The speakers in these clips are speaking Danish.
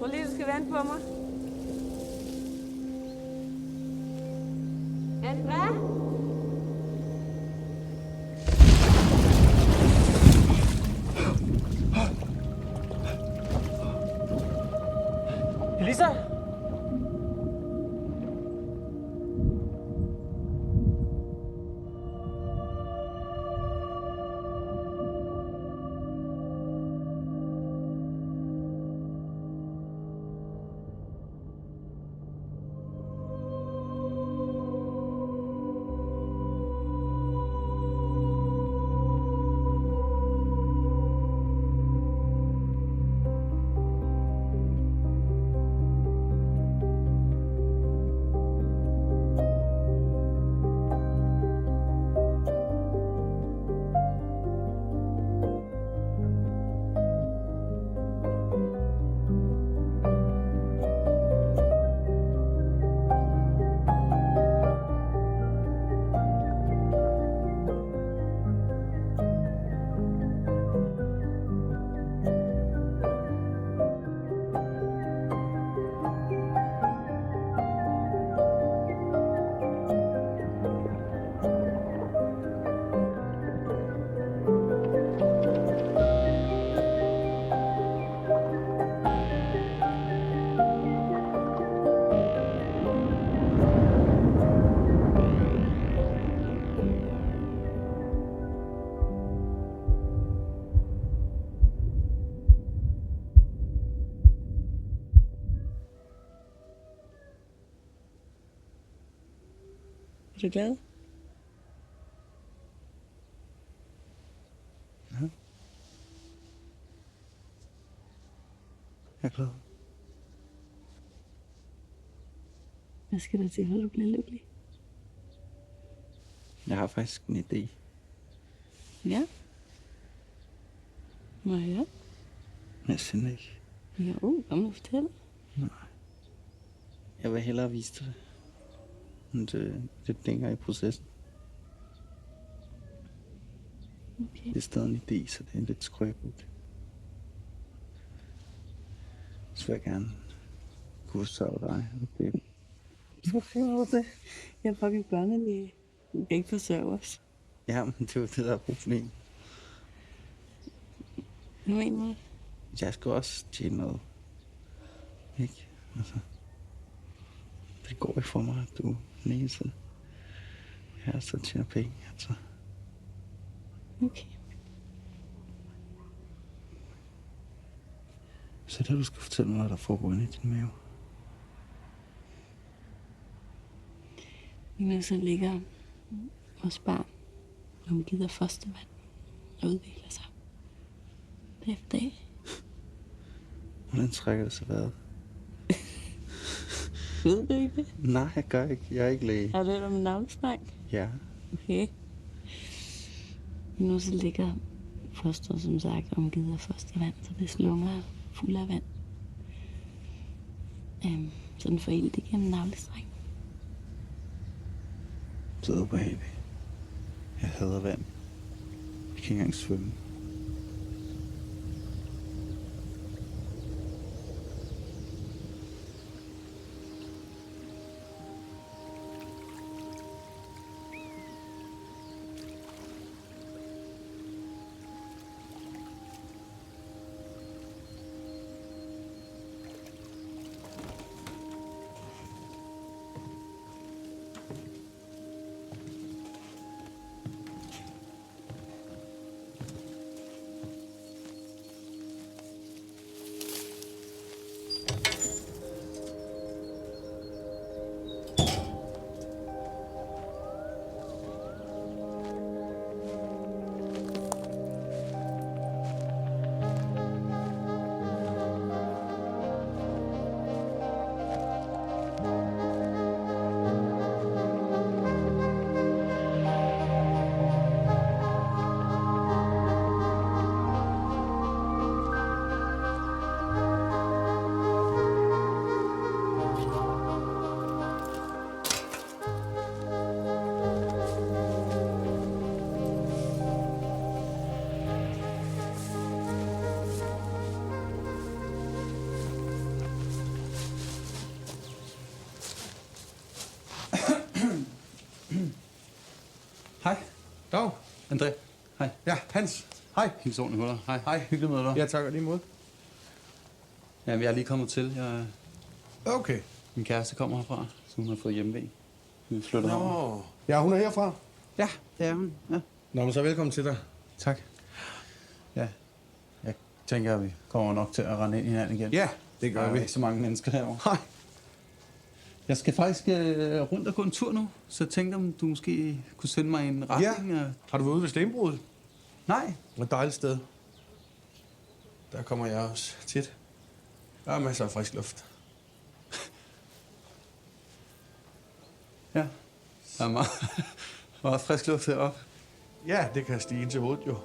tror lige, du skal vente på mig. Andrea? Elisa? Er du glad? Ja. Jeg er glad. Hvad skal der til, for du bliver lykkelig? Jeg har faktisk en idé. Ja. Må jeg høre? Næsten ikke. Jo, kom nu fortæl. Nej. Jeg vil hellere vise dig det. Men det længere i processen. Okay. Det er stadig en idé, så det er lidt skrøbeligt. Så vil jeg gerne kunne forsørge dig. Okay. Hvor finder du det? Jeg er fucking børnelæge. Du kan ikke forsørge os. Ja, men det er jo det, der er problemet. Hvad mener du? Jeg skal også tjene noget. Ikke? Altså, det går ikke for mig, at du er den eneste. Jeg er så tjener penge, altså. Okay. Så det, du skal fortælle mig, hvad der foregår inde i din mave. Lige nu så ligger vores barn omgivet af fostervand og udvikler sig dag efter dag. Hvordan trækker det sig vejret? Ved du ikke det? Nej, jeg gør ikke. Jeg er ikke læge. Har du hørt om en navlesnak? Ja. Okay. Nu så ligger fosteret, som sagt, omgivet af fostervand, så det lunger er fulde af vand. Så den får ild igennem navlestrengen. Så er det ubehageligt. Jeg hader vand. Jeg kan ikke engang svømme. Dag. André, hej. Ja, Hans. Hej. Hils ordentligt med dig. Hej. Hej. Hyggeligt med dig. Ja, tak og lige mod. Jamen, jeg er lige kommet til. Okay. Min kæreste kommer herfra, så hun har fået hjemmevæg. Vi flytter over. Ja, hun er herfra. Ja, det er hun. Ja. Nå, men så velkommen til dig. Tak. Ja, jeg tænker, at vi kommer nok til at rende ind i hinanden igen. Ja, det gør Der er vi. ikke så mange mennesker herovre. Hej. Jeg skal faktisk rundt og gå en tur nu, så jeg tænkte, om du måske kunne sende mig en retning. Ja. Har du været ude ved Stenbruddet? Nej. Et dejligt sted. Der kommer jeg også tit. Der er masser af frisk luft. Ja, der er meget frisk luft heroppe. Ja, det kan stige ind til hovedet jo.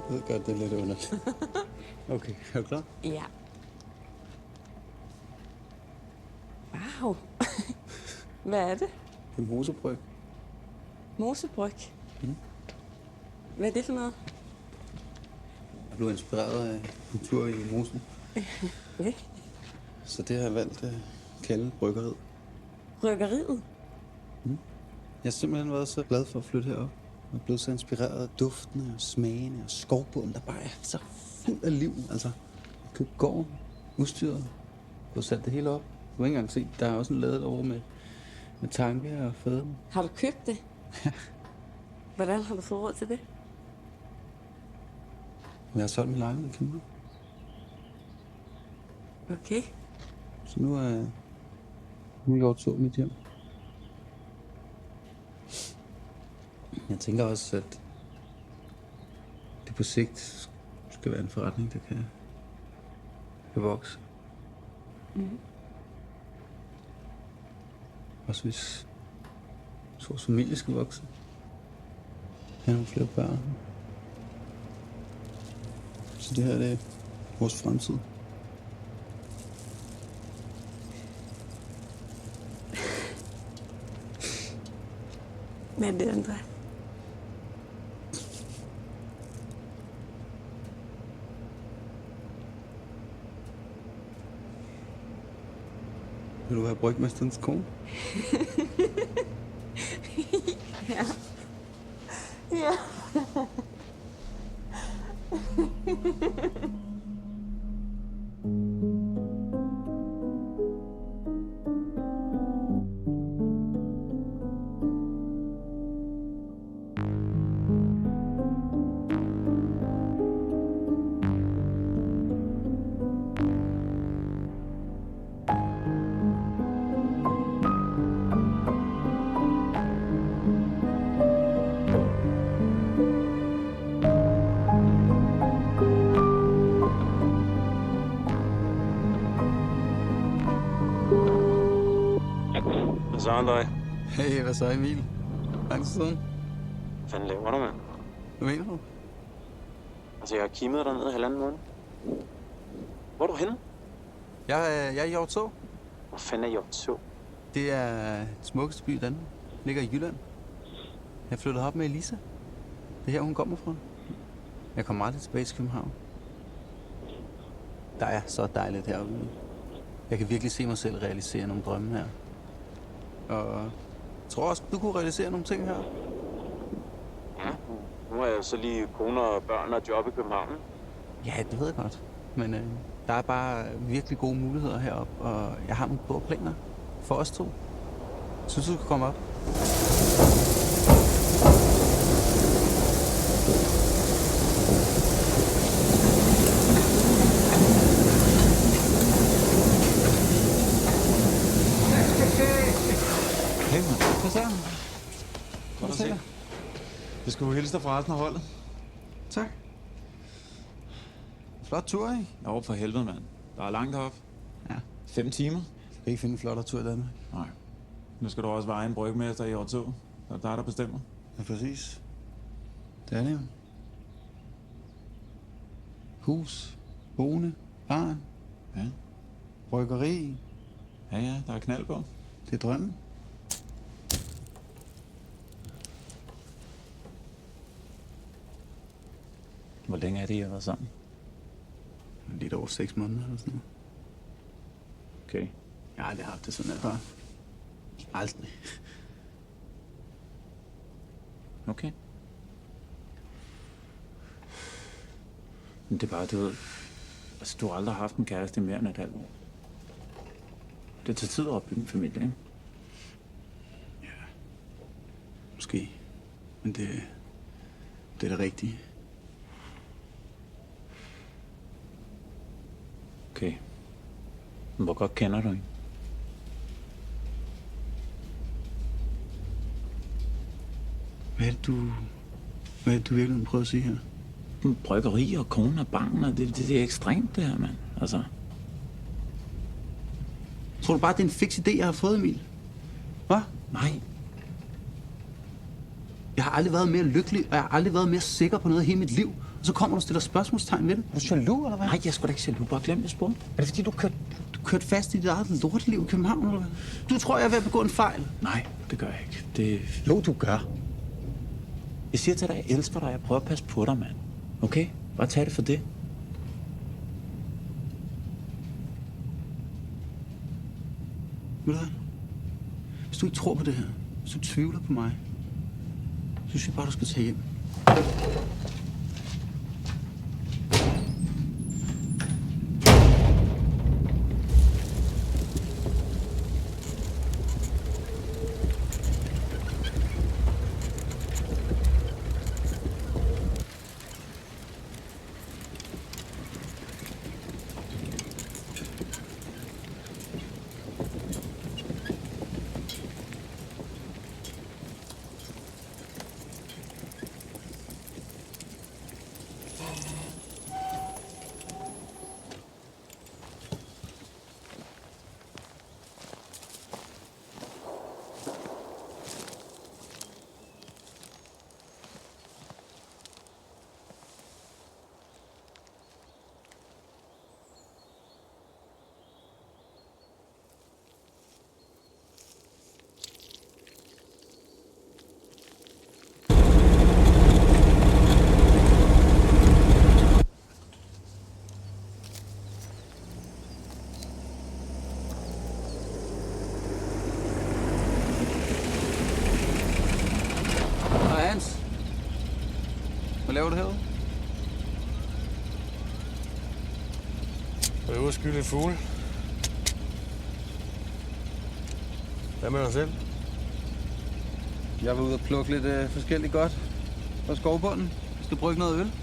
Jeg ved godt, det er lidt underligt. Okay, er du klar? Ja. Wow. Hvad er det? En mosebryg. Mosebryg. Hvad er det for noget? Jeg blev inspireret af en tur i mosen. Okay. Så det har jeg valgt at kalde bryggeriet. Bryggeriet? Jeg har simpelthen været så glad for at flytte herop. Jeg er blevet så inspireret af duftene og smagene og skovbunden, der bare er så fuld af liv. Altså, jeg købte gården, udstyret, jeg har sat det hele op. Du kan ikke engang se, der er også en lade over med tanke og fadem. Har du købt det? Hvordan har du fået råd til det? Jeg har solgt min lejlighed i København. Okay. Så nu er jeg overtog mit hjem. Jeg tænker også, at det på sigt skal være en forretning, der kan vokse. Også hvis vores familie skal vokse. Have nogle flere børn. Så det her det er vores fremtid. Hvad er det, André? Vil du have brygmesterens kone? Ja. Ja. Hvad så, André? Hey, hvad så Emil? Lang tid siden. Hvad fanden laver du, mand? Hvad mener du? Altså, jeg har kimmet dernede i 1,5 måned. Hvor er du henne? Jeg er i Hjortå. Hvor fanden er Hjortå? Det er den smukkeste by i Danmark. Ligger i Jylland. Jeg flyttede op med Elisa. Det er her, hun kommer fra. Jeg kommer aldrig tilbage til København. Der er så dejligt herude. Jeg kan virkelig se mig selv realisere nogle drømme her. Og jeg tror også, du kunne realisere nogle ting her. Ja, nu har jeg så lige kone og børn og job i København. Ja, det ved jeg godt. Men der er bare virkelig gode muligheder heroppe, og jeg har nogle gode planer for os to. Synes du skal komme op? Hey, man. Hvad så? Godt at se dig. Jeg skulle hilse dig fra resten af holdet. Tak. Flot tur, ikke? Jo, for helvede, mand. Der er langt op. Ja. 5 timer. Jeg kan ikke finde en flottere tur i Danmark. Nej. Nu skal du også være en brygmester i år 2. Det er dig, der bestemmer. Ja, præcis. Det er det jo. Hus, boende, barn, Ja. bryggeri. Ja, ja, der er knald på. Det er drømmen. Hvor længe er det, I har været sammen? Lidt over 6 måneder eller sådan noget. Okay. Jeg har aldrig haft det sådan her før. Aldrig. Okay. Men det er bare, du ved... Altså, du har aldrig haft en kæreste i mere end et halvt år. Det tager tid at opbygge en familie, ikke? Måske. Men det er det rigtige. Okay. Men hvor godt kender du hende? Hvad er det, du virkelig prøver at sige her? Bryggeri og kone og barn, og det er ekstremt, det her, mand. Altså, Tror du bare, det er en fix idé, jeg har fået, Emil? Hvad? nej. Jeg har aldrig været mere lykkelig, og jeg har aldrig været mere sikker på noget i hele mit liv. Og så kommer du og stiller spørgsmålstegn ved det. Er du jaloux, eller hvad? Nej, jeg er sgu da ikke jaloux. Bare glem det spor. Er det fordi, du kørte fast i dit eget lorteliv i København, eller hvad? Du tror, jeg er ved at begå en fejl. Nej, det gør jeg ikke. Det... Jo, du gør. Jeg siger til dig, jeg elsker dig. Jeg prøver at passe på dig, mand. Okay? Bare tag det for det. Ved du hvad? Hvis du ikke tror på det her, hvis du tvivler på mig, så synes jeg bare, du skal tage hjem. Hej Hans. Hvad laver du herude? Jeg er ude at skyde lidt fugle. Hvad med dig selv? Jeg var ude og plukke lidt forskelligt godt fra skovbunden. Jeg skal brygge noget øl.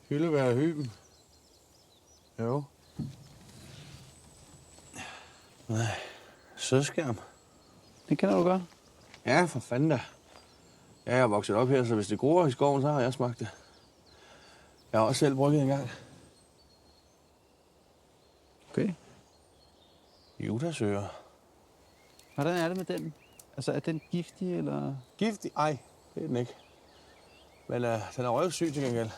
Hyldevær og Hyben. Jo. Nej, sødskærm. Det kender du godt. Ja, for fanden da. Ja, jeg er vokset op her, så hvis det gror i skoven, så har jeg smagt det. Jeg har også selv brygget en gang. Okay. Judasøer. Hvordan er det med den? Altså, er den giftig, eller? Giftig? Ej, det er den ikke. Men den er røvsyg til gengæld.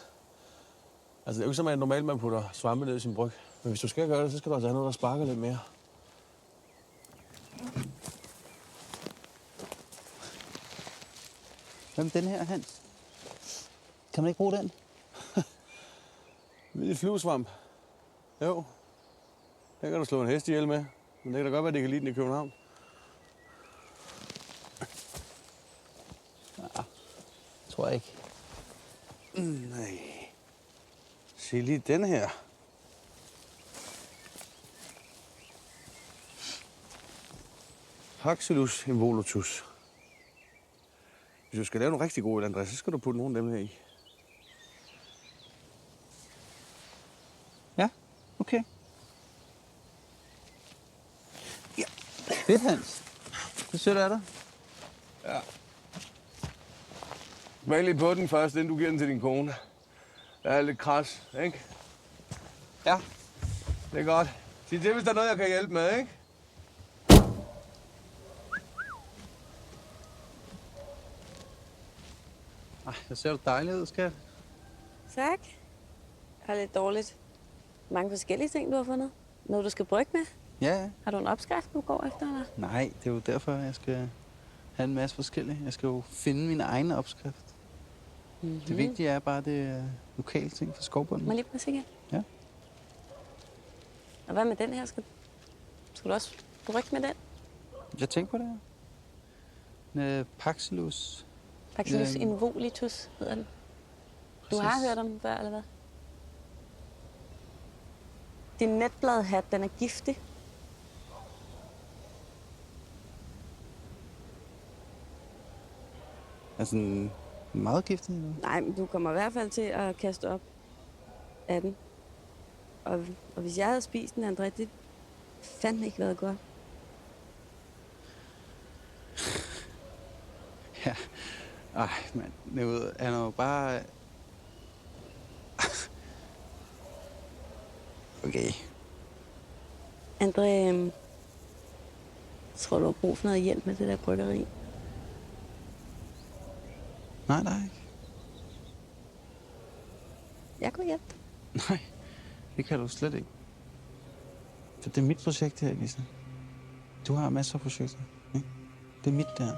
Altså, det er jo ikke som, at normalt man putter svampe ned i sin bryg. Men hvis du skal gøre det, så skal du altså have noget, der sparker lidt mere. Hvem den her, Hans? Kan man ikke bruge den? Hvid flyvesvamp. Jo. Den kan du slå en hest ihjel med. Men det kan da godt være, at de kan lide den i København. Tror jeg ikke. Nej. Se lige den her. Paxillus involutus. Hvis du skal lave nogle rigtig gode, Andreas, så skal du putte nogle af dem her i. Ja, okay. Ja. Fedt, Hans. Det sødt af dig. Ja. Smag lige på den først, inden du giver den til din kone. Der er lidt kras, ikke? Ja. Det er godt. Sig til, hvis der er noget, jeg kan hjælpe med, ikke? Ej, det ser du dejligt ud, skat. Tak. Jeg har lidt dårligt. Mange forskellige ting, du har fundet. Noget, du skal brygge med. Ja, ja. Har du en opskrift, du går efter, eller? Nej, det er jo derfor, jeg skal have en masse forskellige. Jeg skal jo finde min egen opskrift. Mm-hmm. Det vigtige er bare, det er lokale ting fra skovbunden. Må jeg lige prøve at se igen? Ja. Og hvad med den her? Skal du også brygge med den? Jeg tænker på det her. Paxillus. Paxillus involutus hedder den. Du har hørt om den før, eller hvad? Din netbladhat, den er giftig. Altså meget giftig? Eller? Nej, men du kommer i hvert fald til at kaste op af den. Og hvis jeg havde spist den, André, det fandme ikke været godt. Ja. Ej, mand. Han er jo bare... Okay. André, jeg tror, du har brug for noget hjælp med det der bryggeri. Nej, der er ikke. Jeg kunne hjælpe dig. Nej, det kan du slet ikke. For det er mit projekt her, Lisa. Du har masser af projekter, ikke? Det er mit der.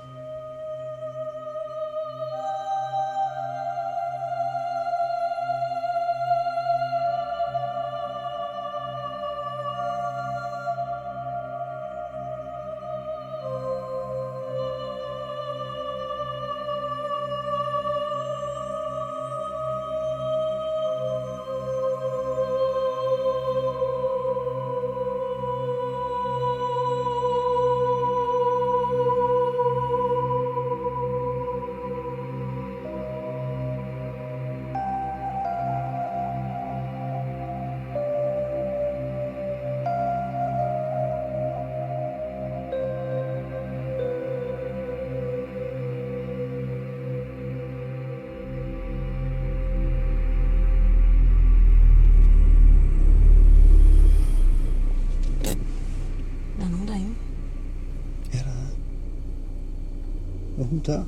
Åbn dør.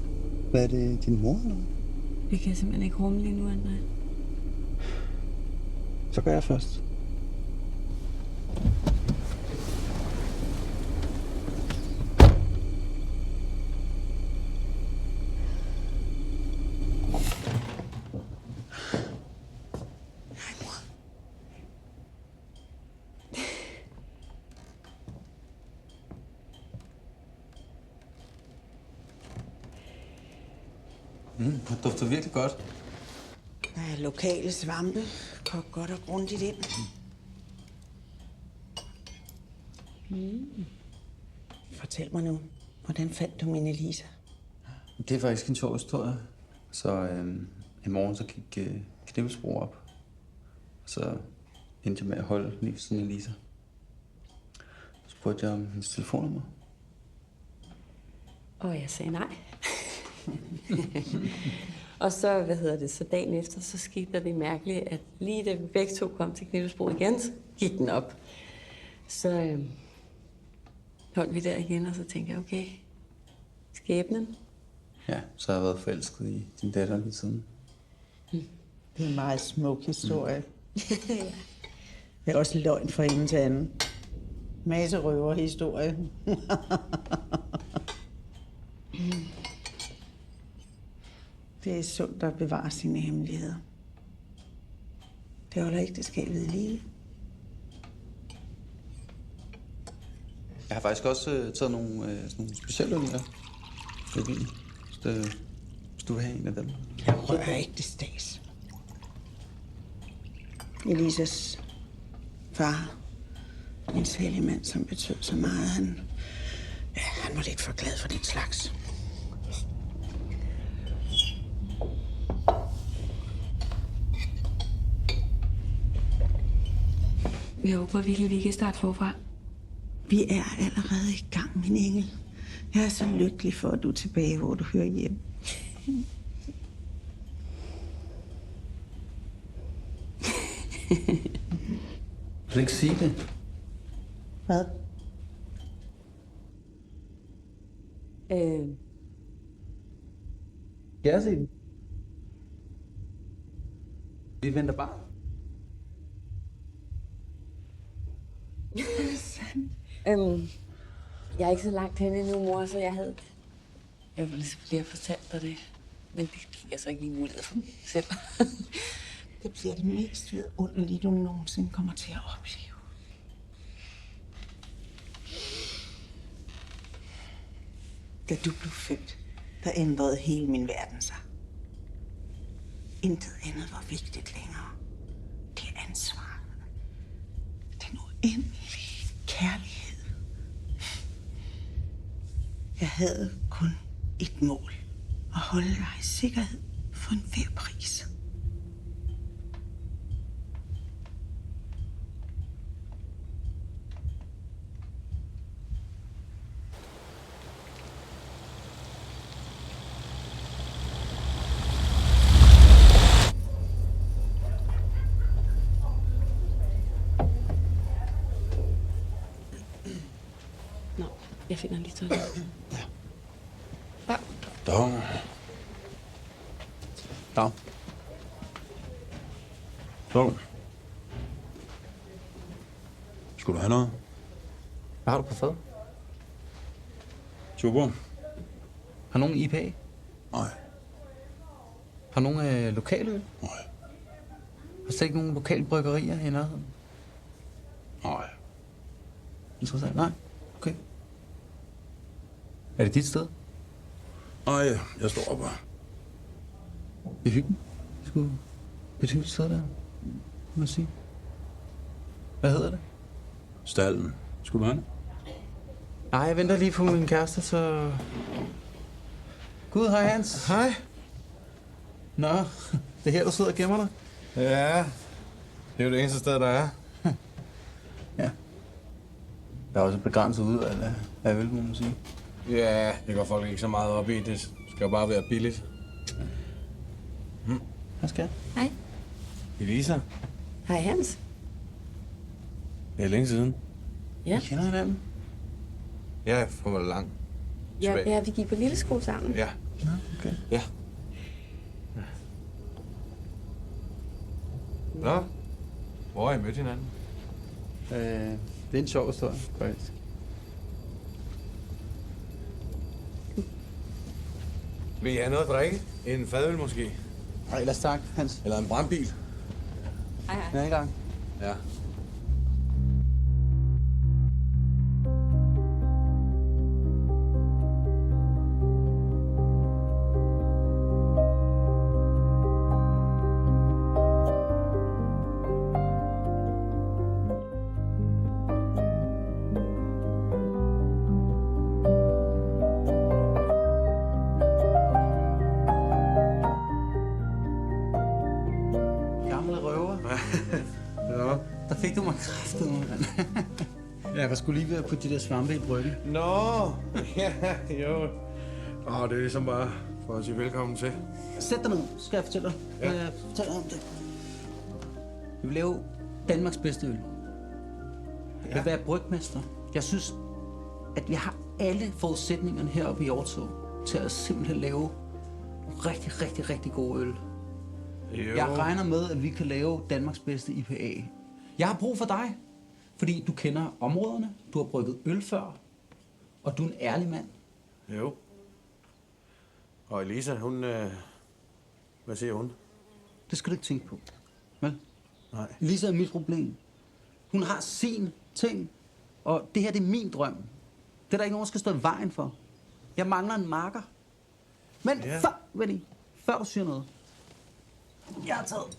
Hvad er det, din mor eller? Det kan jeg simpelthen ikke rumme lige nu, André. Så gør jeg først. Det dufter virkelig godt. Der er lokale svampe. Kog godt og grundigt ind. Fortæl mig nu, hvordan fandt du min Elisa? Det er faktisk en sjov historie. Så i morgen så gik Knibbelsbro op. Så endte jeg med at holde lige ved siden af Elisa. Så spurgte jeg om hendes telefonnummer. Og jeg sagde nej. Og så, så dagen efter, så skete der det mærkelige, at lige da vi begge to kom til Knibbelsbro igen, så gik den op. Så holdt vi der igen, og så tænkte jeg, okay, skæbnen. Ja, så har jeg været forelsket i din datter lige siden. Det er en meget smuk historie. Det er også løgn fra ende til anden. Masse røverhistorie. Det er sundt at bevare sine hemmeligheder. Det holder ægteskabet i live. Jeg har faktisk også taget nogle specielle øl med. Hvis du vil have en af dem. Jeg rører ikke det stas. Elisas far, en særlig mand, som betød så meget, han var lidt for glad for den slags. Jeg håber virkelig, vi kan starte forfra. Vi er allerede i gang, min engel. Jeg er så lykkelig for, at du er tilbage, hvor du hører hjem. Vil du ikke sige det? Hvad? Ja, sig det. Vi venter bare. Jeg er ikke så langt hen endnu, mor, så jeg ville selvfølgelig have fortalt dig det. Men det giver så ikke lige mulighed for mig selv. Det bliver det mest vidunderlige, du nogensinde kommer til at opleve. Da du blev født, der ændrede hele min verden sig. Intet andet var vigtigt længere. Det ansvar. Den uendelige kærlighed. Jeg havde kun et mål. At holde dig i sikkerhed for enhver pris. Nå, jeg finder lige sådan. Dog. Dag. Dog. Skulle du have noget? Hvad har du på fad? Super. Har nogen IPA? Nej. Har nogen lokaløl? Nej. Har slet ikke nogen lokale bryggerier i nærheden? Nej. Interessant. Nej? Okay. Er det dit sted? Nej, jeg står bare. Det er hyggen. Det er sgu et hyggeligt sted der, må jeg sige. Hvad hedder det? Stallen. Skulle du have det? Nej, jeg venter lige på min kæreste, så... Gud, hej Hans. Hej. Nå, det er her, du sidder og gemmer dig. Ja, det er jo det eneste sted, der er. Ja. Der er også begrænset ud af øl, må man sige. Ja, det går folk ikke så meget op i. Det skal jo bare være billigt. Hvad skal jeg? Hej. Elisa, Hej, Hans. det er længe siden. Ja. Vi kender hinanden. Ja, for hvor lang. Ja, vi gik på lille skole sammen. Ja. Nå, okay. Ja. Nå, hvor har I mødt hinanden? Det er en sjov historie, faktisk. Vil I have noget at drikke? En fadøl måske? Ej, lad os tak, Hans. Eller en brandbil? Hej, hej. Ja, i gang. Ja. Gamle røver. Nå. Der fik du mig kraftet, mand. Jeg var sgu lige ved at putte de der svampe i bryggen. Nå, ja, jo. Det er ligesom bare for at sige velkommen til. Sæt dig ned, så skal jeg fortælle dig. Ja. Jeg fortæller om det. Vi vil lave Danmarks bedste øl. Jeg vil være brygmester. Jeg synes, at vi har alle forudsætningerne heroppe i Hjortå til at simpelthen lave rigtig, rigtig, rigtig god øl. Jo. Jeg regner med, at vi kan lave Danmarks bedste IPA. Jeg har brug for dig, fordi du kender områderne, du har brygget øl før, og du er en ærlig mand. Jo. Og Elisa, hun Hvad siger hun? Det skal du ikke tænke på. Vel? Nej. Elisa er mit problem. Hun har sin ting, og det her det er min drøm. Det er der ikke nogen, der skal stå i vejen for. Jeg mangler en marker. Men Ja. før du siger noget. Jeg har taget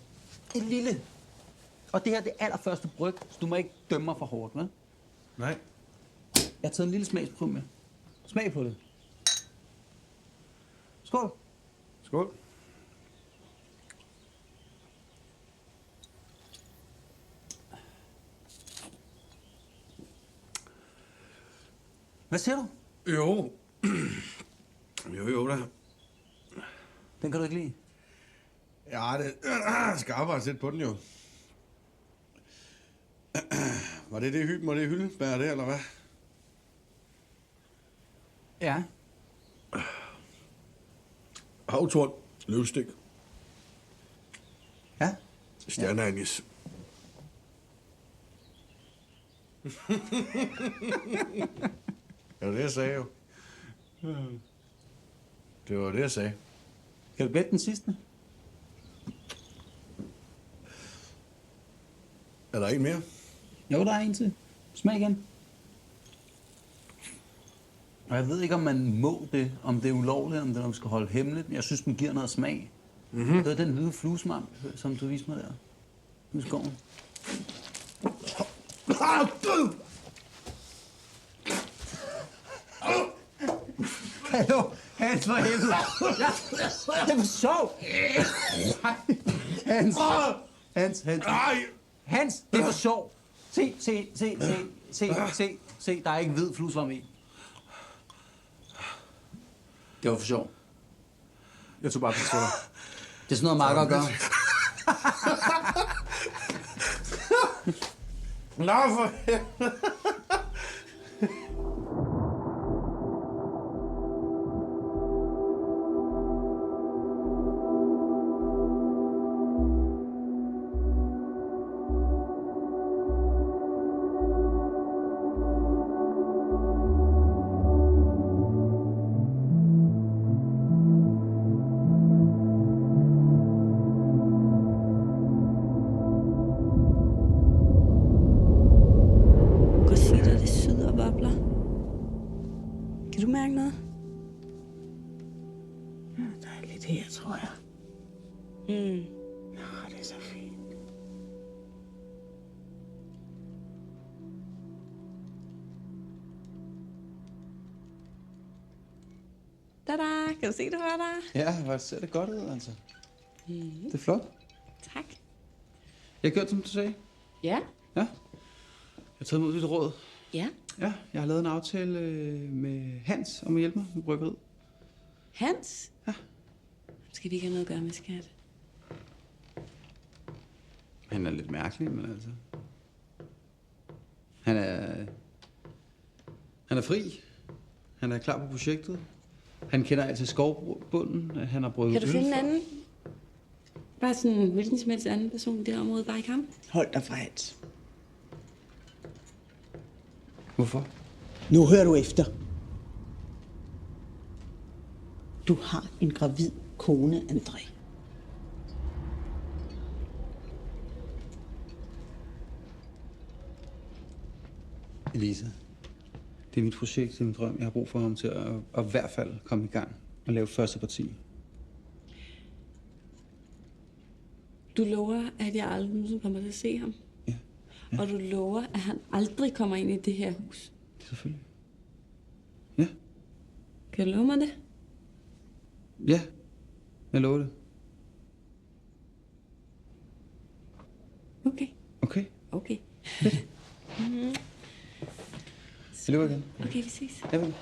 et lille... Og det her det er allerførste bryg, så du må ikke dømme mig for hårdt, vel? Nej. Jeg har taget en lille smagsprøve med. Smag på det. Skål. Skål. Hvad siger du? Jo. Jo da. Den kan du ikke lide? Ja, det skal arbejde lidt på den jo. Var det hyldebær der, eller hvad? Ja. Havtorn, løvstik, Ja. stjerneanis. Det var det, jeg sagde jo. Det var det, jeg sagde. Kan du gætte den sidste? Er der en mere? Jo, der er en til. Smag igen. Og jeg ved ikke, om man må det, om det er ulovligt, om det er, man skal holde hemmeligt. Men jeg synes, den giver noget smag. Det er den hvide fluesmamp, som du viste mig der. Nu skoven. Hallo, Hans, for helvede. Det var sjovt. Hans, det var sjovt. Se, der er ikke hvid fluesvam i. Det var for sjov. Jeg tog bare på det. Det er sådan noget, Marker gør. Nå, for helvede. Gå sige dig, det syder og bobler. Kan du mærke noget? Der er lidt her, tror jeg. Mm. Nå, det er så fint. Tada! Kan du se det for dig? Ja, hvor ser det godt ud, altså. Det er flot. Tak. Jeg har gjort, som du sagde. Ja. Ja. Jeg har taget imod dit råd. Ja. Ja, jeg har lavet en aftale med Hans om at hjælpe mig med bryggeriet. Hans? Ja. Skal vi ikke have noget at gøre med, skat? Han er lidt mærkelig, men altså... Han er fri. Han er klar på projektet. Han kender altid skovbunden. Han har brygget Kan du finde en for- anden? Bare sådan en hvilken som helst anden person i det område, bare ikke ham? Hold dig fra Hans. Hvorfor? Nu hører du efter. Du har en gravid kone, André. Elisa, det er mit projekt, det er min drøm. Jeg har brug for ham til at i hvert fald komme i gang og lave første parti. Du lover, at jeg aldrig nogensinde kommer til at se ham. Ja, Og du lover, at han aldrig kommer ind i det her hus. selvfølgelig. Ja, Kan du love mig det? ja. Jeg lover det. Okay. Okay, Okay. jeg løber igen. Okay, vi ses. Jeg vil.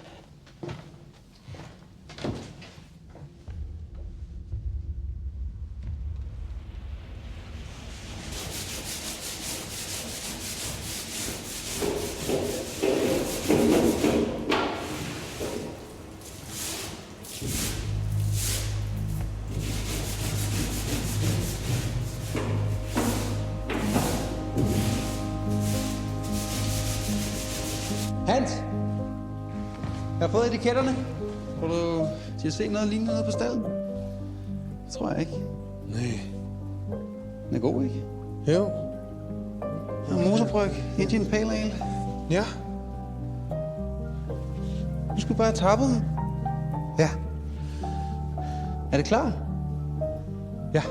Hans! Jeg har fået etiketterne. Tror du, de har set noget lignende nede på stedet? Det tror jeg ikke. Nej. Den er god, ikke? Jo. Og motorbryg, Indian Pale Ale. Ja. Du skulle bare have tappet den. Ja. Er det klar? Ja.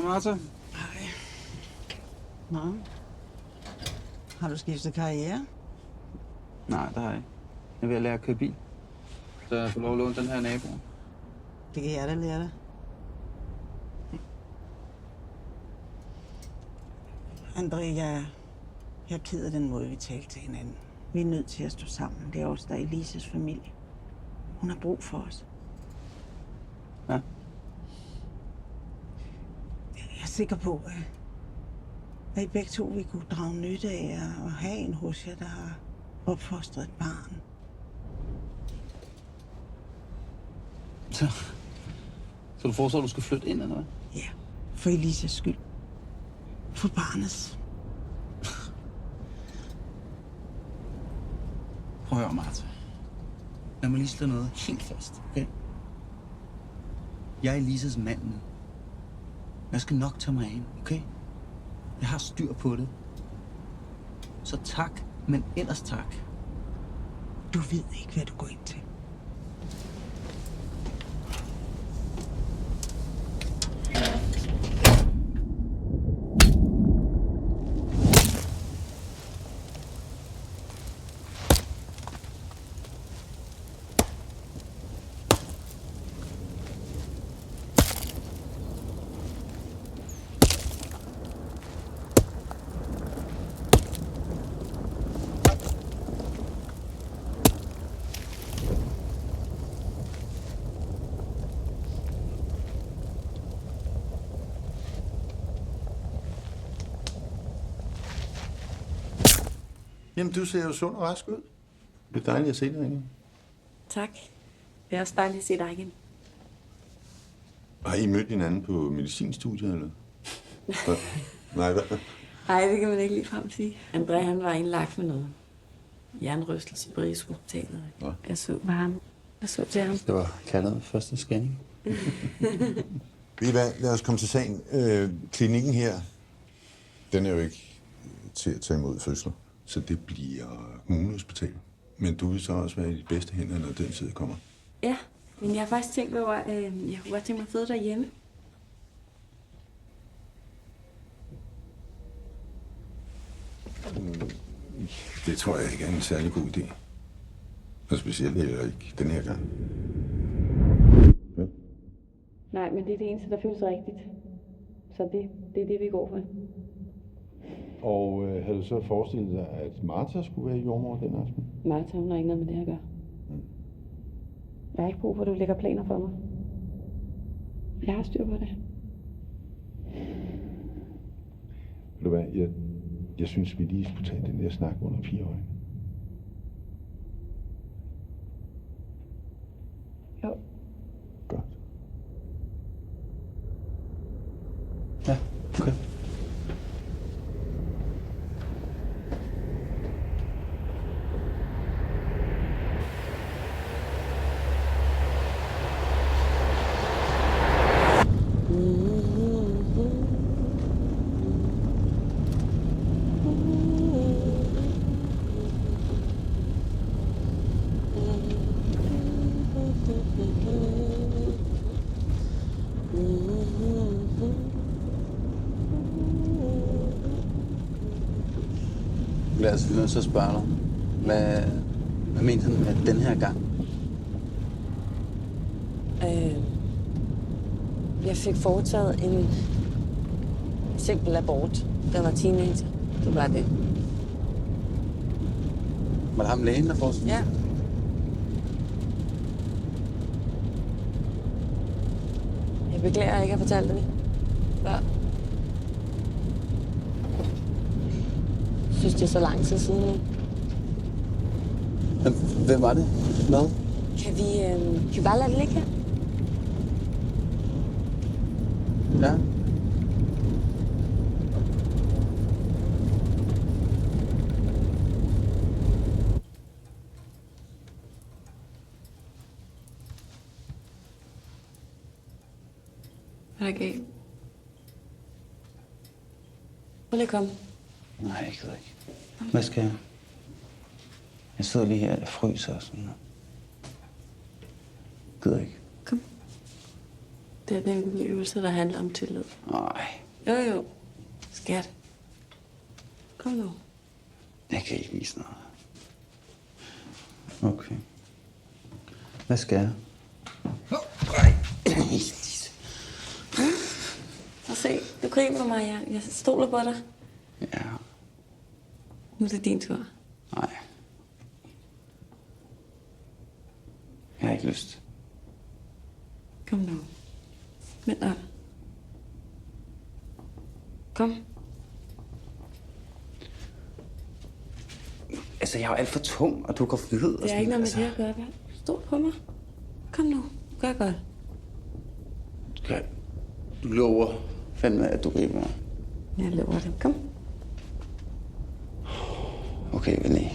Martha? Hej. Nå. Har du skiftet karriere? Nej, det har jeg ikke. Jeg er ved at lære at køre bil. Så jeg får lov at låne den her nabo. Det kan jeg da lære dig. André, jeg er ked af den måde, vi talte til hinanden. Vi er nødt til at stå sammen. Det er også der er Elises familie. Hun har brug for os. Ja. Jeg er sikker på, at I begge to vil kunne drage nytte af at have en hos jer, der har opfostret et barn. Så du foreslår, at du skal flytte ind, eller hvad? Ja, for Elises skyld. For barnets. Prøv at høre, Martha. Lad mig lige slå noget helt fast, okay? Jeg er Elises mand nu. Jeg skal nok tage mig af hende, okay? Jeg har styr på det. Så tak, men ellers tak. Du ved ikke, hvad du går ind til. Jamen, du ser jo sund og rask ud. Det er dejligt at se dig igen. Tak. Det er også dejligt at se dig igen. Har I mødt hinanden på medicinstudiet, eller? Nej, hvad? Nej, det kan man ikke ligefrem sige. André, han var indlagt med noget jernrystelse på Rigshospitalet. Nå. Jeg så på ham. Jeg så til ham. Det var kaldet første scanning. Ved I hvad? Lad os komme til sagen. Klinikken her, den er jo ikke til at tage imod fødsler. Så det bliver kommunehospital. Men du vil så også være i de bedste hænder, når den tid kommer. Ja, men jeg har faktisk tænkt over, jeg kunne godt tænke mig at føde derhjemme. Det tror jeg ikke er en særlig god idé. Og specielt ikke den her gang. Ja. Nej, men det er det eneste, der føles rigtigt. Så det er det, vi går for. Og havde du så forestillet dig, at Martha skulle være jordmor den aften? Martha, hun har ikke noget med det at gøre. Jeg har ikke brug for, at du lægger planer for mig. Jeg har styr på det. Ved du hvad, jeg synes, vi lige skulle tage den der snak under 4 øjne. Jo. Godt. bliver altså nødt til at spørge dig. Hvad mente han med den her gang? Jeg fik foretaget en simpel abort, da jeg var teenager. Det var det. Var det ham lægen, der får sådan? Ja. Jeg beklager, at jeg ikke har fortalt det før. Jeg synes, det er så lang tid siden nu. Hvem var det? Hvad? Kan vi bare lade det ligge her? Ja. Hvad er der galt? Prøv lige at komme. Nej, jeg gider ikke. Hvad skal jeg? Jeg sidder lige her og fryser og sådan noget. Gider ikke. Kom. Det er den øvelse, der handler om tillid. Nej, Jo. Skat. Kom nu. jeg kan ikke vise noget. Okay. Hvad skal jeg? Så se, du griber mig, jeg stoler på dig. Ja, Nu er det din tur. nej. Jeg har ikke lyst. Kom nu. Vent op. Kom. Altså, jeg er jo alt for tung, og du går fed. Det er ikke noget med det at gøre, vel? Stol på mig. Kom nu. Gør godt. Du lover fandme, at du griber mig. Jeg lover det. Kom. Okay, vel lige.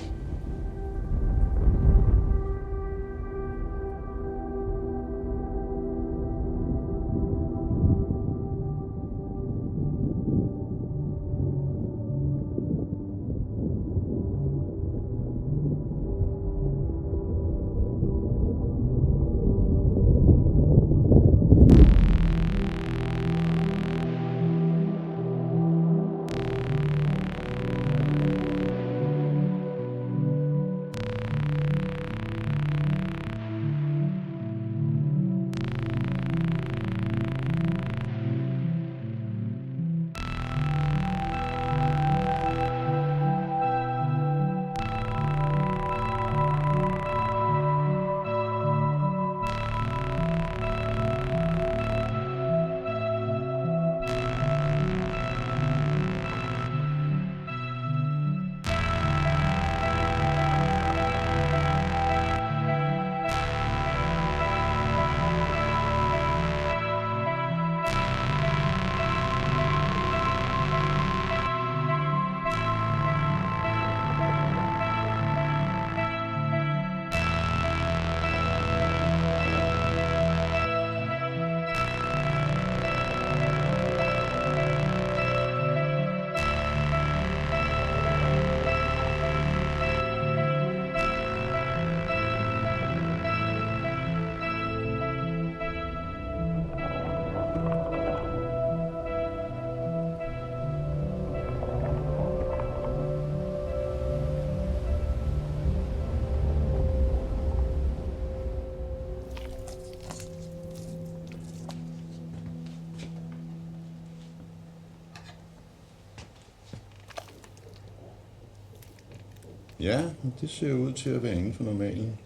Ja, det ser ud til at være inden for normalen.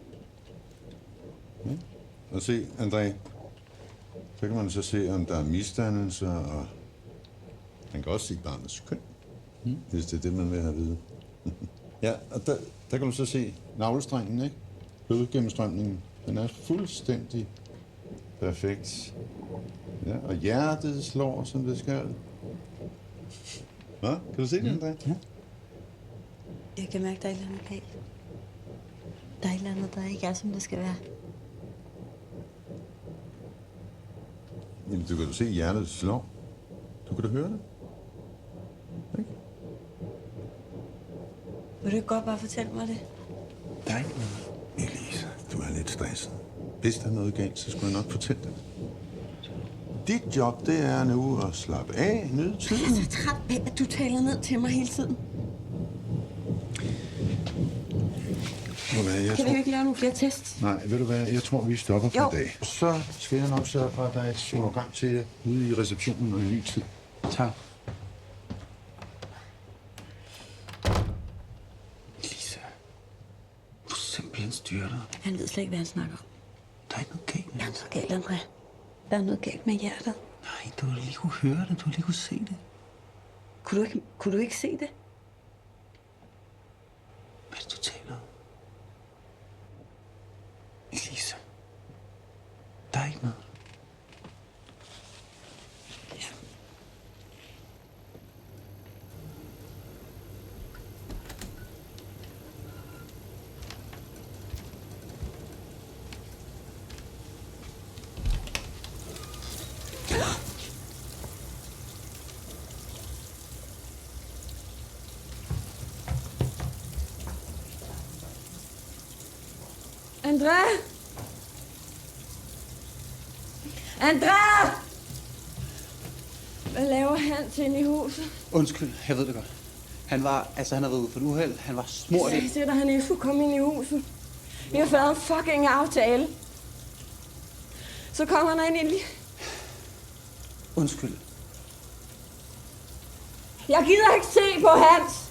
Ja. Og se, André, så kan man så se, om der er misdannelser, og man kan også se barnets køn, hvis det er det, man vil have at vide. Ja, og der kan du så se navlestrengen, ikke? Blodgennemstrømningen, den er fuldstændig perfekt. Ja, og hjertet slår, som det skal. Hva? Kan du se det, André? Ja. Jeg kan mærke, der er et eller andet galt. Der er et eller andet, der ikke er, som det skal være. Jamen, du kan jo se hjertet slår. Du kan da høre det. Ikke? Vil du ikke godt bare fortælle mig det? Der er ikke noget. Elise, du er lidt stresset. Hvis der er noget galt, så skulle jeg nok fortælle dig. Dit job, det er nu at slappe af, nyde tiden. Jeg er så træt af, at du taler ned til mig hele tiden. Kan vi ikke lave nogle flere tests? Nej, ved du hvad? Jeg tror, vi stopper for Jo. i dag. Så skal jeg nok sørge for, at der er et sonogram til jer ude i receptionen og en ny tid. Tak. Lisa. Du er simpelthen styrer dig. Han ved slet ikke, hvad han snakker om. Der er ikke noget galt. Der er noget galt, André. Der er noget galt med hjertet. Nej, du har lige kunne høre det. Du har lige kunne se det. Kunne du ikke se det? Hvad er det, du taler om? Lisa. Der er ikke noget. André! André! Hvad laver han inde i huset? Undskyld, jeg ved det godt. Han har været ude for et uheld. Han var smurt Jeg siger dig, han ikke skulle komme ind i huset. Vi har fået en fucking aftale. Så kommer han ind i... Undskyld. Jeg gider ikke se på Hans!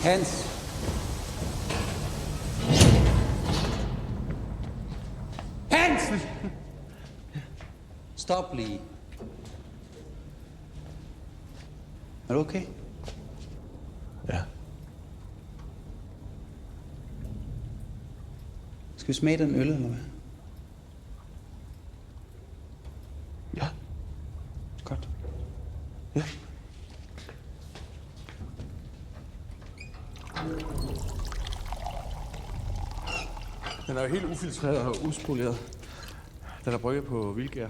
Hans. Hans! Stop lige. Er du okay? Ja. Skal vi smage den øl, eller hvad? Ja. Godt. Ja. Den er jo helt ufiltreret og uspoleret. Den er brygget på vildgær.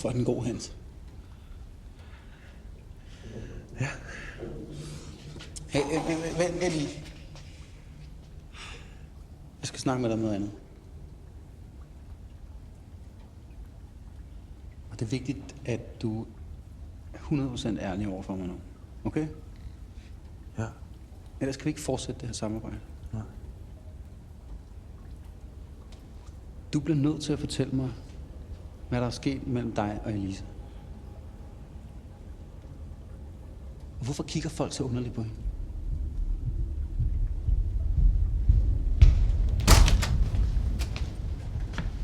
Hvor er den god, Hans. Ja. Hey, vent lige. Jeg skal snakke med dig om noget andet. Og det er vigtigt, at du er 100% ærlig over for mig nu. Okay? Ja. Ellers kan vi ikke fortsætte det her samarbejde. Nej. Du bliver nødt til at fortælle mig, hvad der er sket mellem dig og Elisa. Og hvorfor kigger folk så underligt på hende?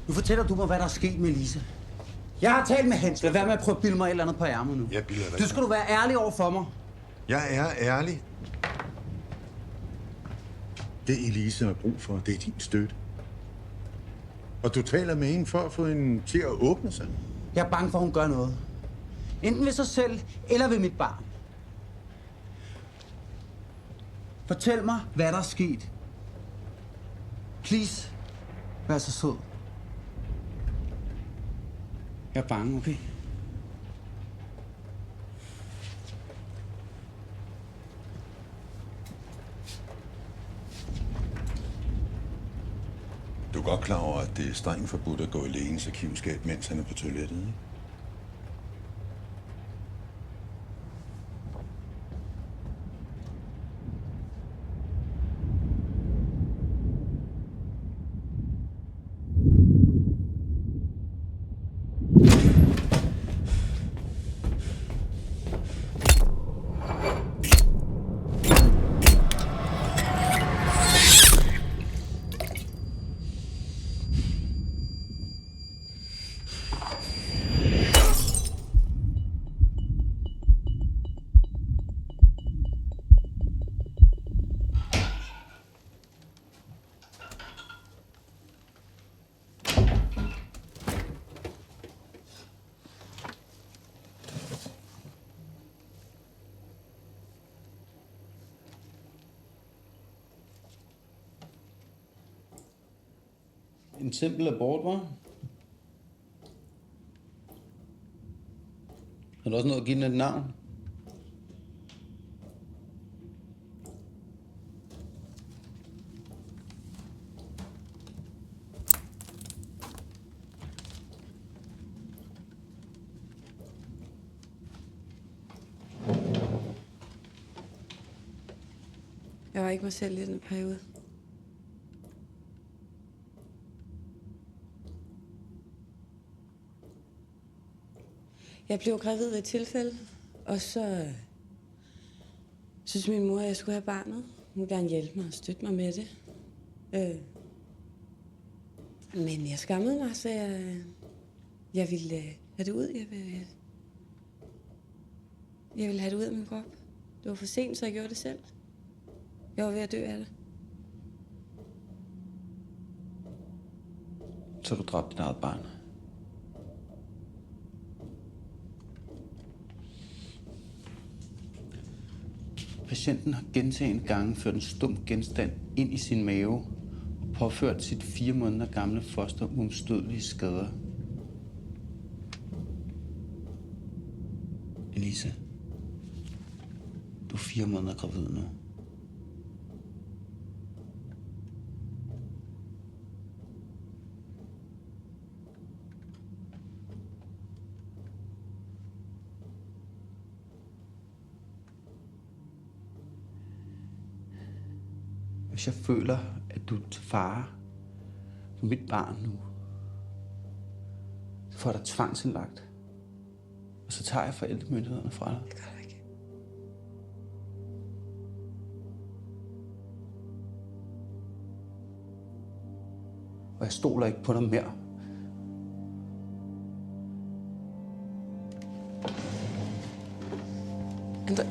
Nu fortæller du mig, hvad der er sket med Elisa. Jeg har talt med Hans. Lad være med at prøve at bilde mig et eller andet på ærmet nu. Jeg bilder dig. Du skal være ærlig over for mig. Jeg er ærlig. Det Elisa har brug for, det er din støtte. Og du taler med hende for at få hende til at åbne sig. Jeg er bange for, at hun gør noget. Enten ved sig selv, eller ved mit barn. Fortæl mig, hvad der er sket. Please, vær så sød. Jeg er bange, okay? Du er godt klar over, at det er strengt forbudt at gå i lægens arkivskab, mens han er på toilettet, ikke? En simpel abort, hva'? Har du også noget at give den et navn? Jeg var ikke mig selv i den periode. Jeg blev gravid ved et tilfælde, og så synes min mor, at jeg skulle have barnet. Hun ville gerne hjælpe mig og støtte mig med det. Men jeg skammede mig, så jeg ville have det ud. Jeg ville have det ud af min krop. Det var for sent, så jeg gjorde det selv. Jeg var ved at dø af det. Så du dræbte dit eget barn. Patienten har gentagne gange ført en stum genstand ind i sin mave og påført sit 4 måneder gamle foster uomstødelige skader. Elisa, du er 4 måneder gravid nu. Hvis jeg føler, at du er til fare for mit barn nu, så får jeg dig tvangsindlagt. Og så tager jeg forældremyndighederne fra dig. Det gør du ikke. Og jeg stoler ikke på dig mere. Andre...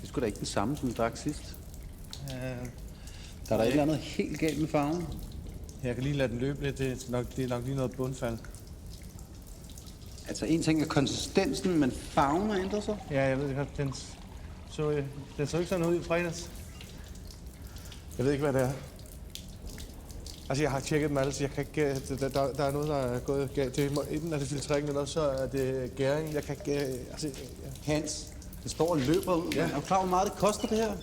Det er sgu da ikke den samme, som du drak sidst. Der er der et eller andet helt galt med farven. Jeg kan lige lade den løbe lidt. Det er nok lige noget bundfald. Altså, en ting er konsistensen, men farven har ændret sig. Ja, jeg ved det godt. Den så ikke sådan ud i fredags. Jeg ved ikke, hvad det er. Altså, jeg har tjekket dem alle, så jeg kan ikke... Der er noget, der er gået galt. Enten er det filtreringen, eller så er det gæring. Jeg kan ikke... Altså, Hans, det står og løber ud. Ja. Er du klar, hvor meget det koster, det her?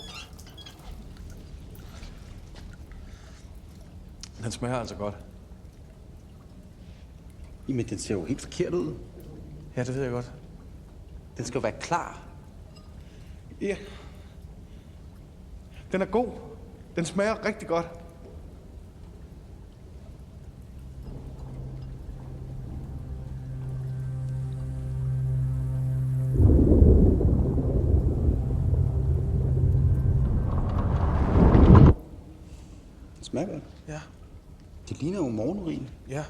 Den smager altså godt. Jamen, den ser jo helt forkert ud. Ja, det ved jeg godt. Den skal jo være klar. Ja. Den er god. Den smager rigtig godt. Den smager godt. Ja. Det ligner jo morgenurin. Ja. Jeg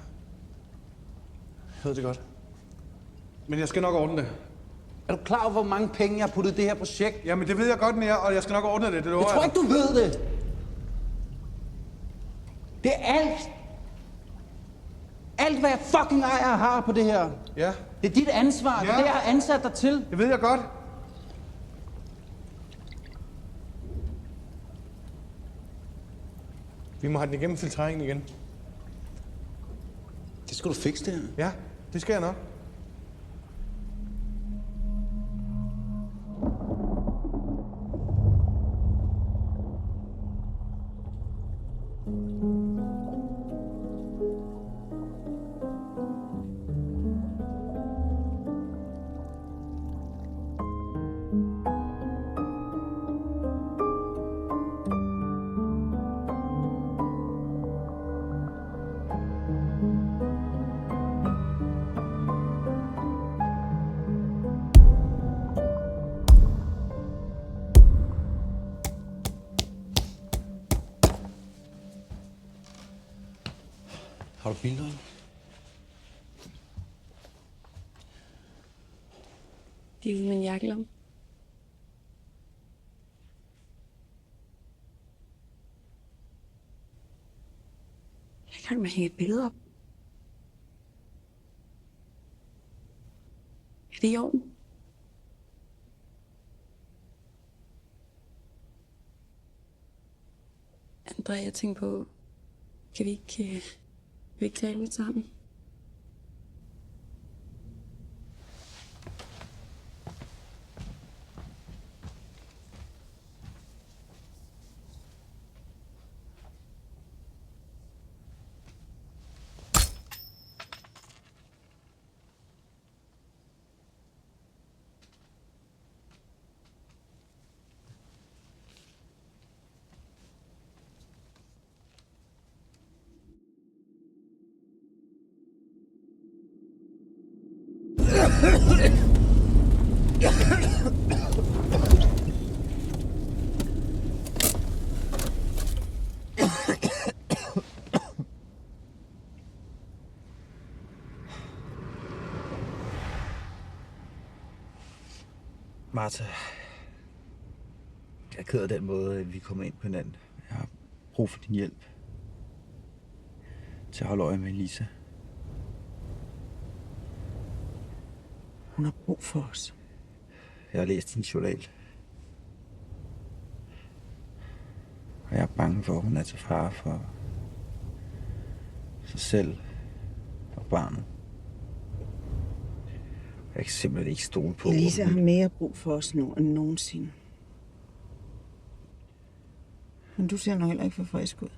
ved det godt. Men jeg skal nok ordne det. Er du klar over, hvor mange penge jeg har puttet i det her projekt? Jamen, det ved jeg godt, mere, og jeg skal nok ordne det. Det lover Jeg tror ikke, du ved det. Det er alt. Alt, hvad jeg fucking ejer og har på det her, Ja, det er dit ansvar. Det er Ja. det, jeg har ansat dig til. det ved jeg godt. Vi må have den igennem filtreringen igen. Det skal du fikse, det her. Ja, det skal jeg nok. Har du billeder? De er ude i min jakkelomme. Jeg er i gang med at hænge et billede op. Er det i orden? Andrea, jeg tænker på, kan vi ikke tale lidt sammen? Martha, jeg er ked af den måde, vi kommer ind på hinanden. Jeg har brug for din hjælp til at holde øje med Lisa. Hun har brug for os. Jeg har læst din journal. Og jeg er bange for, at hun er til fare for sig selv og barnet. Jeg kan simpelthen ikke stole på. Lisa har mere brug for os nu end nogensinde. Men du ser nok heller ikke for frisk ud.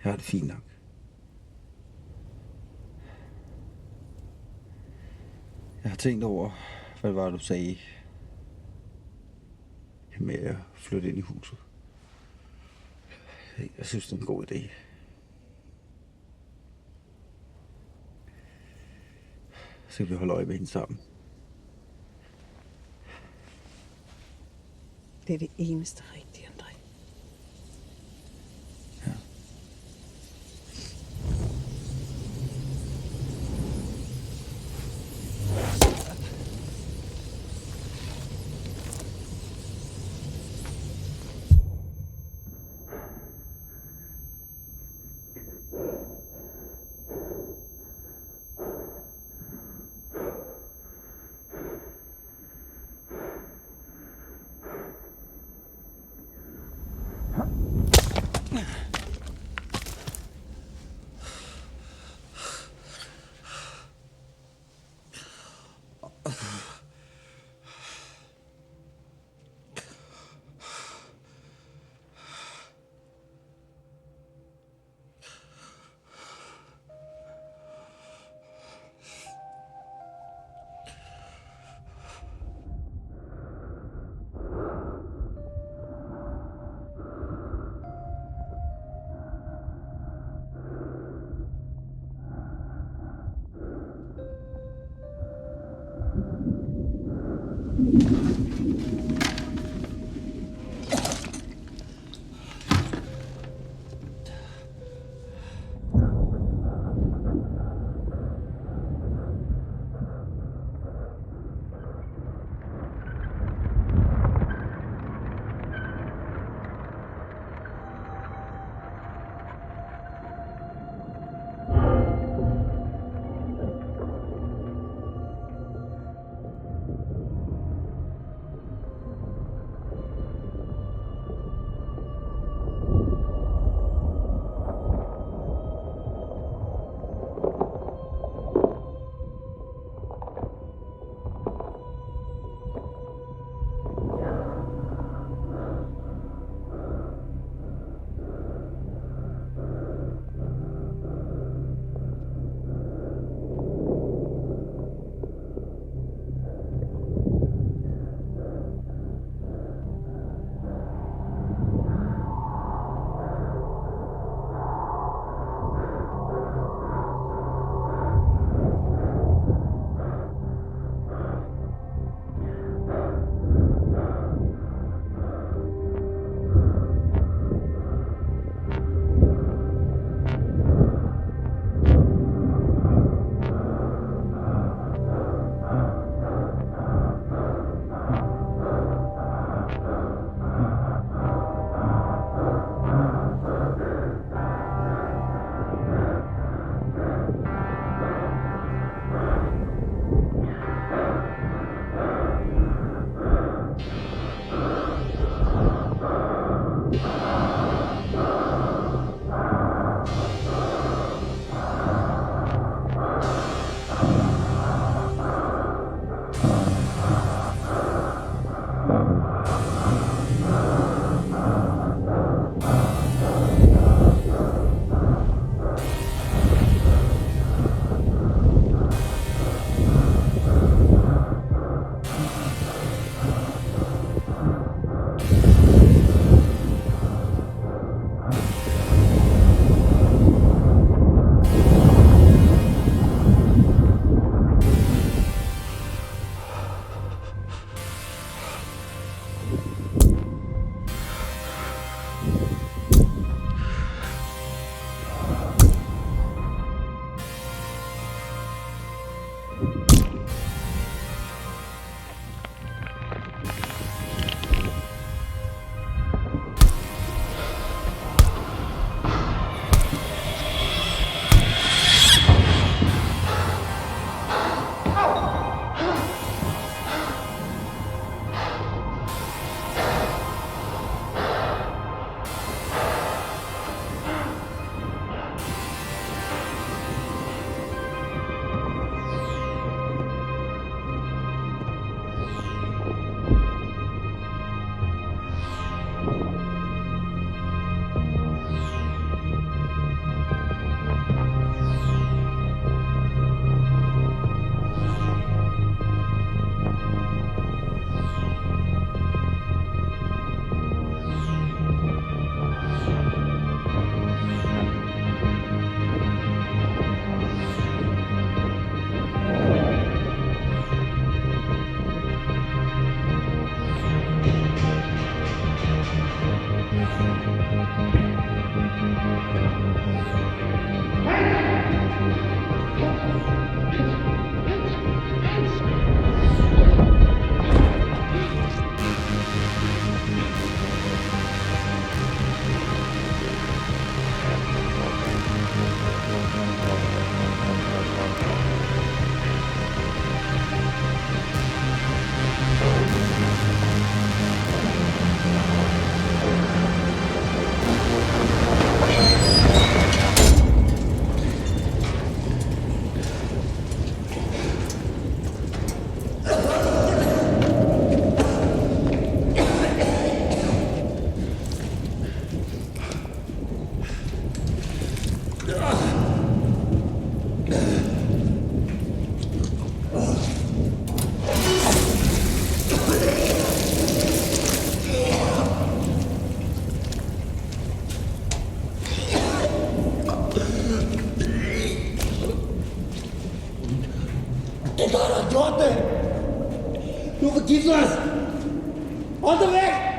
Jeg har det fint nok. Jeg har tænkt over, hvad det var, du sagde med at flytte ind i huset. Jeg synes, det er en god idé. Så kan vi holde øje med hende sammen. Det er det eneste rigtige, André. Ja. Du forgifter os! Hold dig væk!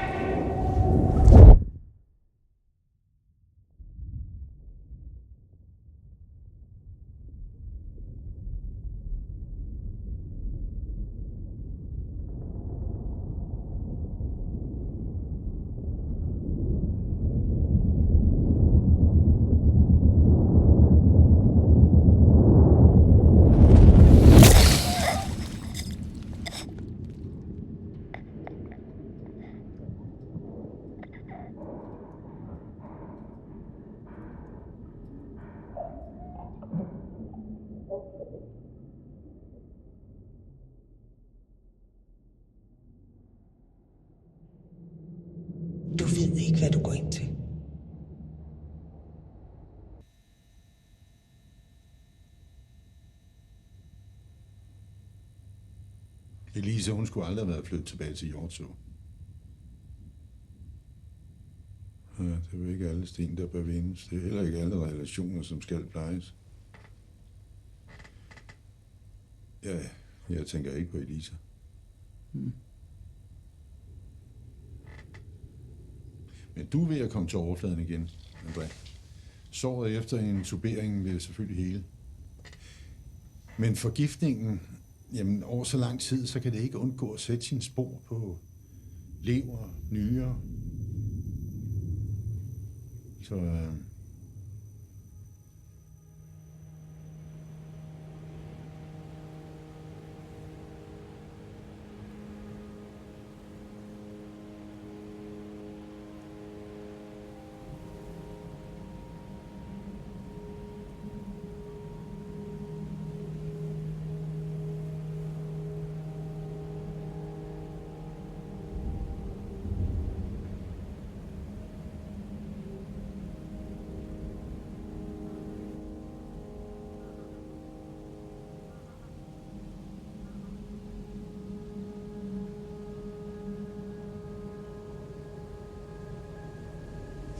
Du ved ikke, hvad du går ind til. Elise, hun skulle aldrig have været flyttet tilbage til Hjortshøj. Ja, det er jo ikke alle sten, der bør vindes. Det er heller ikke alle relationer, som skal plejes. Ja, jeg tænker ikke på Elise. Men du er ved at komme til overfladen igen, André. Såret efter en tubering vil selvfølgelig hele. Men forgiftningen, jamen over så lang tid, så kan det ikke undgå at sætte sin spor på lever, nyrer. Så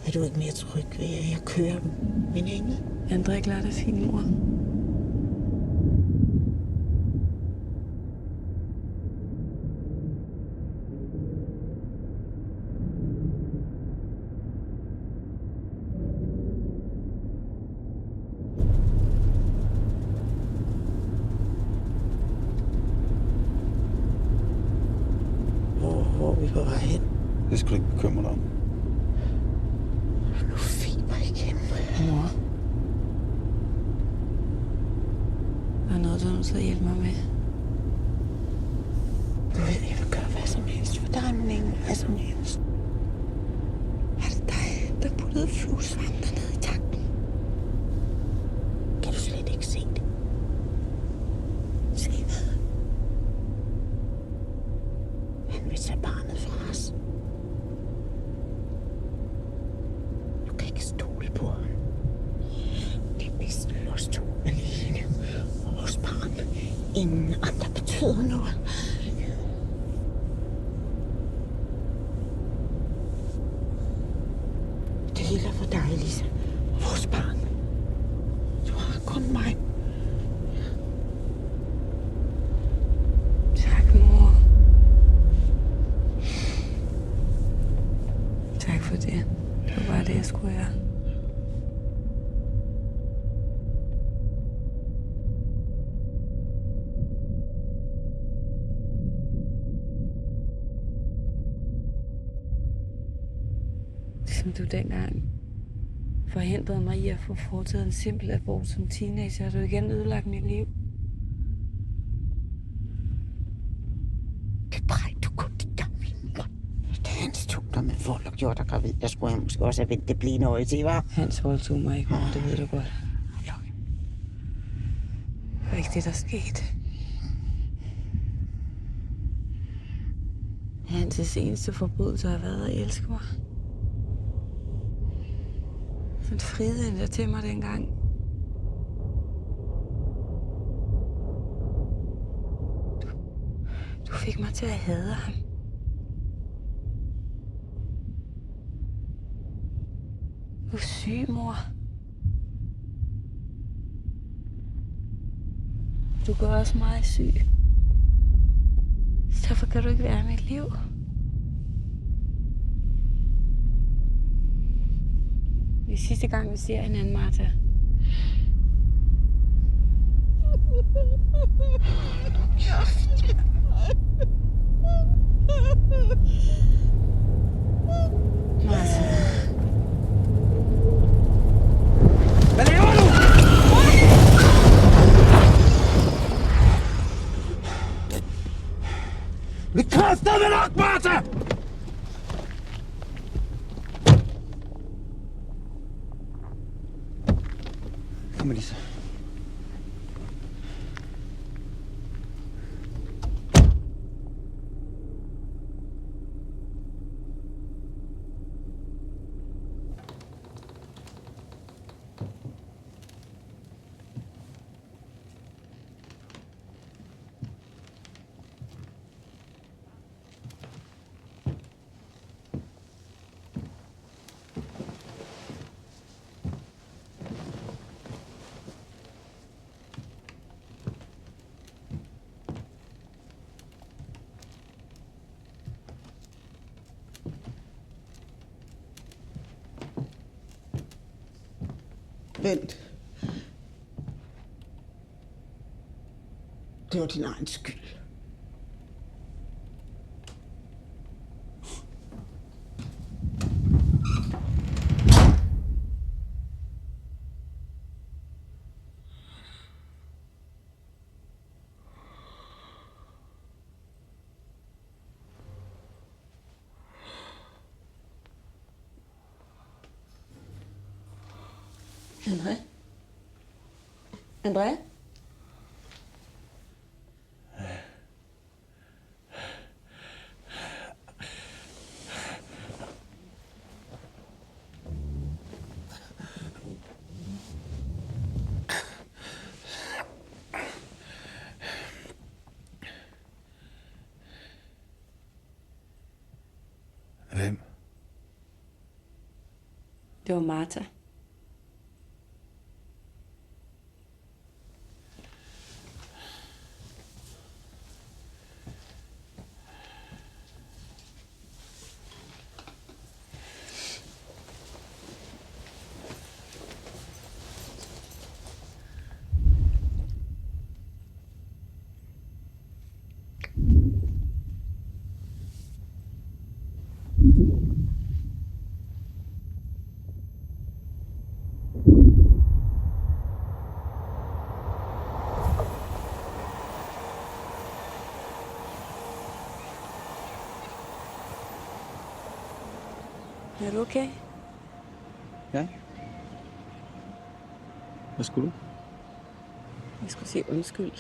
Er du ikke mere tryg ved, at jeg kører dem, min engel? André, klar det fint, mor. Hvor er vi på vej hen? Det skal du ikke bekymre dig om. Nu fiber igennem. Mor. Der er noget, du er nødt til at hjælpe mig med. Du ved, jeg vil gøre hvad som helst for dig, min engel. Hvad som helst. Er det dig, der puttede fluesvamp dernede i tanken? Kan du slet ikke se det? Se hvad? Han vil tage barnet fra os. ingen andre betyder noget. Det hele er for dig, Lisa. Vores barn. Du har kun mig. Tak, mor. Tak for det. Det var bare det, jeg skulle gøre. Som du dengang forhindrede mig i at få foretaget en simpel abort som teenager, har du igen ødelagt mit liv. Bebrejder du kun de gamle mor. Det er hans tog, der med vold og gjort dig gravid. Jeg skulle måske også have vendt det blinde øje til, hva'? Hans voldtog mig ikke, mor, det ved du godt. Det var ikke det, der skete. Hans' eneste forbrydelse har været at elske mig. Han friede endda til mig dengang. Du fik mig til at hade ham. Du er syg, mor. Du gør også meget syg. Derfor kan du ikke være i mit liv. Det er sidste gang, vi ser hinanden, Martha. Martha. Hvad laver du? Vi kræfter med nok, Martha! Kom, Lisa. Vent. Det var din egen skyld. André? André? Hvem? Det var Martha. Er du okay? Ja. Hvad skulle du? Jeg skulle sige undskyld.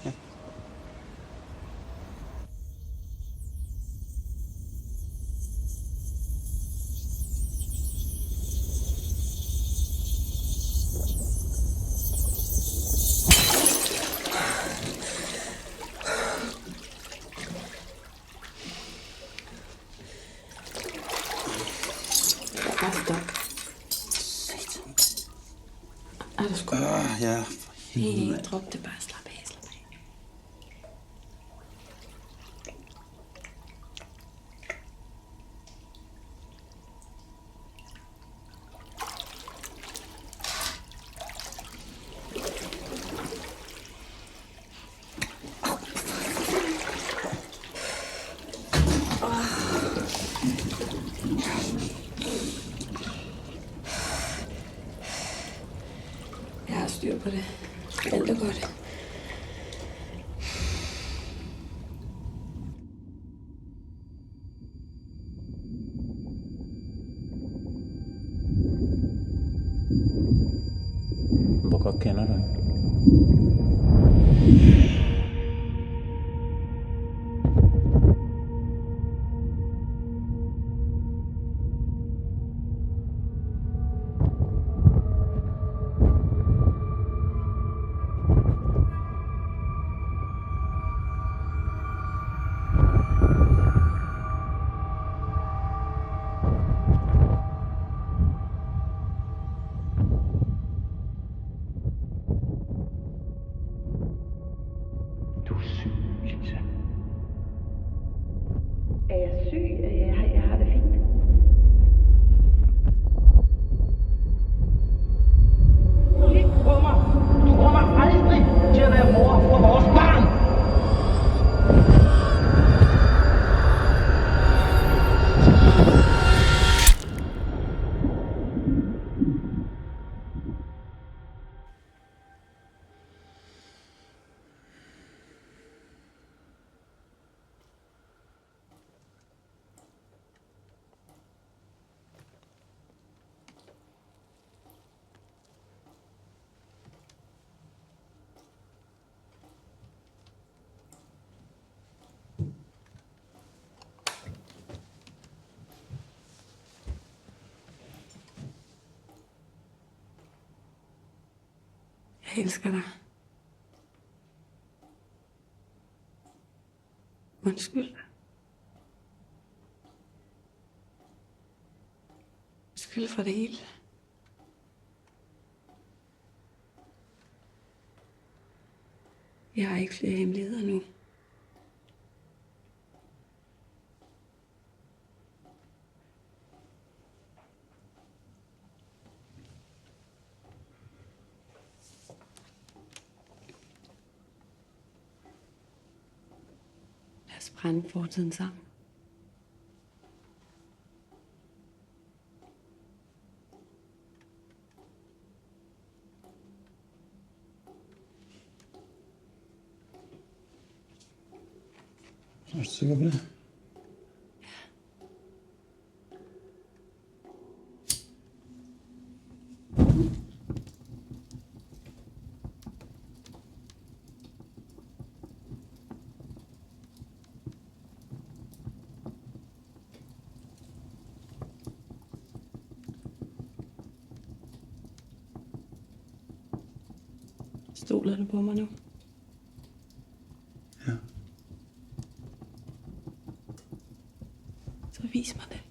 Ja. Ej, du skulle... Ja, for helvede. Hey, drop det bare. Slap af, slap af. Jeg har styr på det. Alt er godt. Hvor godt kender du hende? Du er syg, Lisa. Er jeg syg? Jeg har det fint. Kig på mig. Du kommer aldrig til at være mor for vores barn. Jeg elsker dig. Undskyld. Undskyld for det hele. Jeg har ikke flere hemmeligheder nu. Lad os brænde fortiden sammen. Er du sikker på det? Stoler du på mig nu? Ja. Så vis mig det.